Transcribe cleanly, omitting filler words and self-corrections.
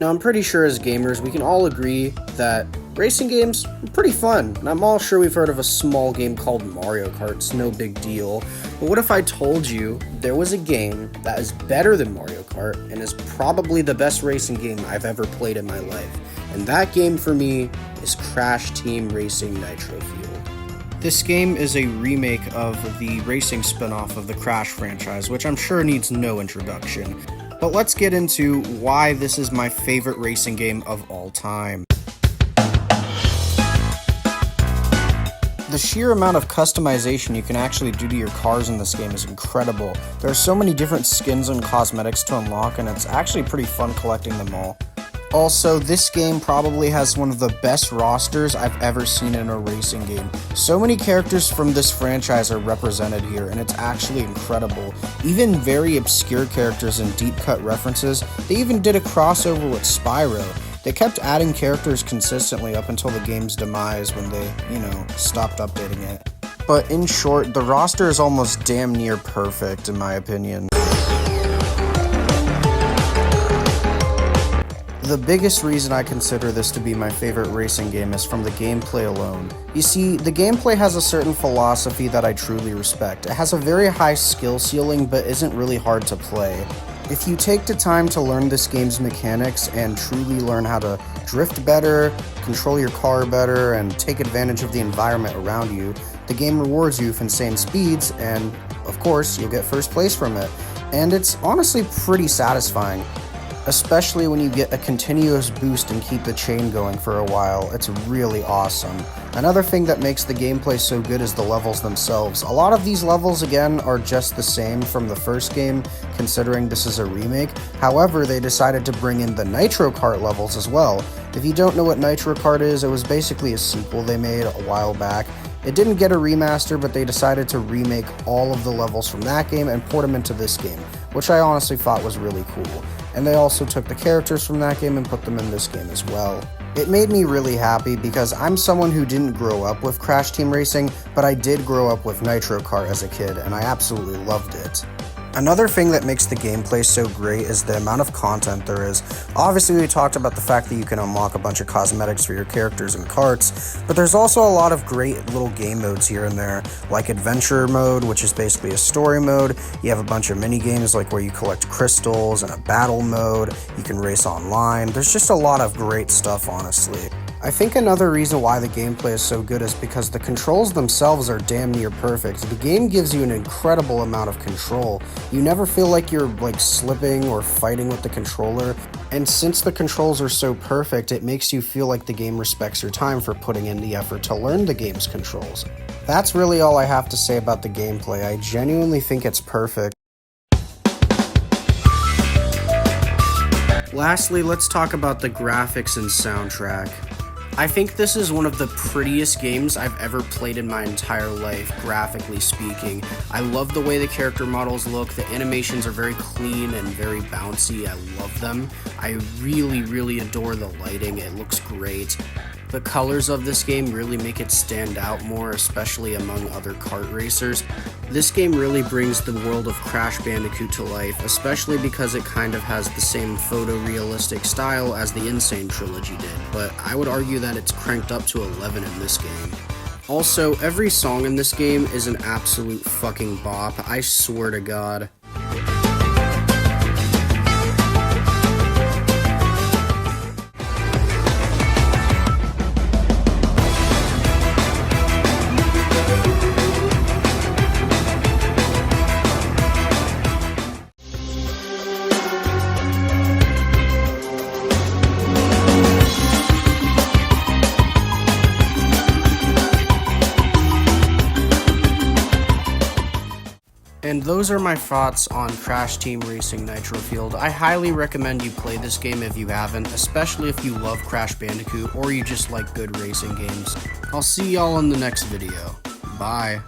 Now, I'm pretty sure as gamers, we can all agree that racing games are pretty fun. And I'm all sure we've heard of a small game called Mario Kart. It's no big deal. But what if I told you there was a game that is better than Mario Kart and is probably the best racing game I've ever played in my life? And that game for me is Crash Team Racing Nitro Fueled. This game is a remake of the racing spin-off of the Crash franchise, which I'm sure needs no introduction. But let's get into why this is my favorite racing game of all time. The sheer amount of customization you can actually do to your cars in this game is incredible. There are so many different skins and cosmetics to unlock, and it's actually pretty fun collecting them all. Also, this game probably has one of the best rosters I've ever seen in a racing game. So many characters from this franchise are represented here, and it's actually incredible. Even very obscure characters and deep cut references. They even did a crossover with Spyro. They kept adding characters consistently up until the game's demise when they, stopped updating it. But in short, the roster is almost damn near perfect in my opinion. The biggest reason I consider this to be my favorite racing game is from the gameplay alone. You see, the gameplay has a certain philosophy that I truly respect. It has a very high skill ceiling, but isn't really hard to play. If you take the time to learn this game's mechanics and truly learn how to drift better, control your car better, and take advantage of the environment around you, the game rewards you with insane speeds, and of course, you'll get first place from it. And it's honestly pretty satisfying. Especially when you get a continuous boost and keep the chain going for a while. It's really awesome. Another thing that makes the gameplay so good is the levels themselves. A lot of these levels, again, are just the same from the first game, considering this is a remake. However, they decided to bring in the Nitro Kart levels as well. If you don't know what Nitro Kart is, it was basically a sequel they made a while back. It didn't get a remaster, but they decided to remake all of the levels from that game and port them into this game, which I honestly thought was really cool. And they also took the characters from that game and put them in this game as well. It made me really happy because I'm someone who didn't grow up with Crash Team Racing, but I did grow up with Nitro Kart as a kid, and I absolutely loved it. Another thing that makes the gameplay so great is the amount of content there is. Obviously, we talked about the fact that you can unlock a bunch of cosmetics for your characters and carts, but there's also a lot of great little game modes here and there, like Adventure Mode, which is basically a story mode. You have a bunch of mini games like where you collect crystals, and a battle mode. You can race online. There's just a lot of great stuff, honestly. I think another reason why the gameplay is so good is because the controls themselves are damn near perfect. The game gives you an incredible amount of control. You never feel like you're slipping or fighting with the controller, and since the controls are so perfect, it makes you feel like the game respects your time for putting in the effort to learn the game's controls. That's really all I have to say about the gameplay. I genuinely think it's perfect. Lastly, let's talk about the graphics and soundtrack. I think this is one of the prettiest games I've ever played in my entire life, graphically speaking. I love the way the character models look. The animations are very clean and very bouncy. I love them. I really adore the lighting. It looks great. The colors of this game really make it stand out more, especially among other kart racers. This game really brings the world of Crash Bandicoot to life, especially because it kind of has the same photorealistic style as the Insane trilogy did, but I would argue that it's cranked up to 11 in this game. Also, every song in this game is an absolute fucking bop, I swear to God. And those are my thoughts on Crash Team Racing Nitro Fueled. I highly recommend you play this game if you haven't, especially if you love Crash Bandicoot or you just like good racing games. I'll see y'all in the next video. Bye.